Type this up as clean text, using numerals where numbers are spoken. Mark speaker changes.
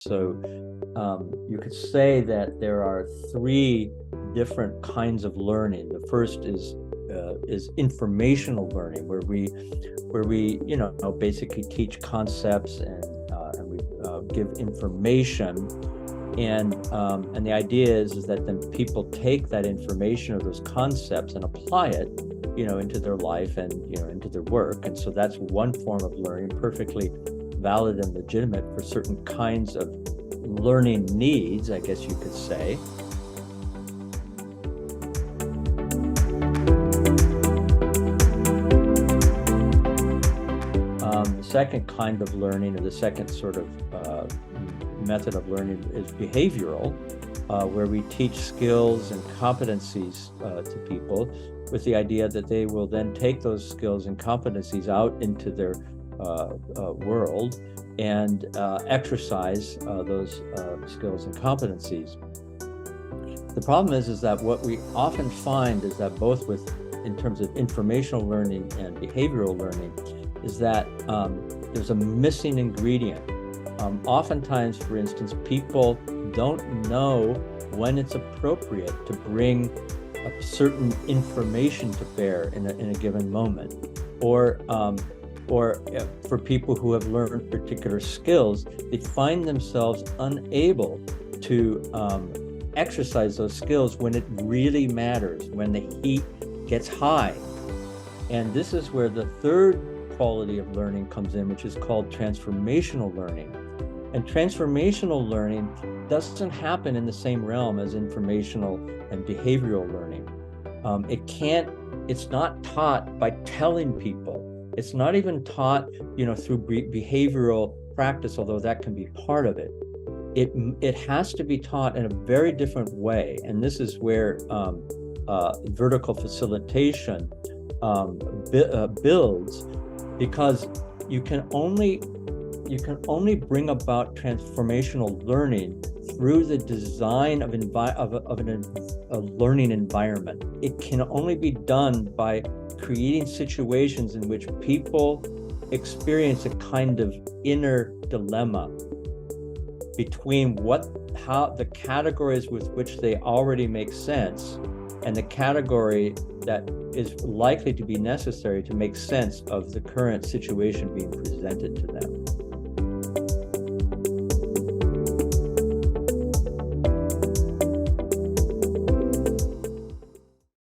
Speaker 1: So you could say that there are three different kinds of learning. The first is informational learning, where we basically teach concepts and we give information, and the idea is that then people take that information or those concepts and apply it into their life and into their work. And so that's one form of learning, perfectly valid and legitimate for certain kinds of learning needs, I guess you could say. The second kind of learning, or the second sort of method of learning, is behavioral, where we teach skills and competencies to people with the idea that they will then take those skills and competencies out into their world and exercise those skills and competencies. The problem is that what we often find is that both in terms of informational learning and behavioral learning, is that there's a missing ingredient. Oftentimes, for instance, people don't know when it's appropriate to bring a certain information to bear in a given moment, or for people who have learned particular skills, they find themselves unable to exercise those skills when it really matters, when the heat gets high. And this is where the third quality of learning comes in, which is called transformational learning. And transformational learning doesn't happen in the same realm as informational and behavioral learning. It's not taught by telling people. It's not even taught, through behavioral practice, although that can be part of it. It has to be taught in a very different way. And this is where vertical facilitation builds, because you can only bring about transformational learning through the design of a learning environment. It can only be done by creating situations in which people experience a kind of inner dilemma between how the categories with which they already make sense and the category that is likely to be necessary to make sense of the current situation being presented to them.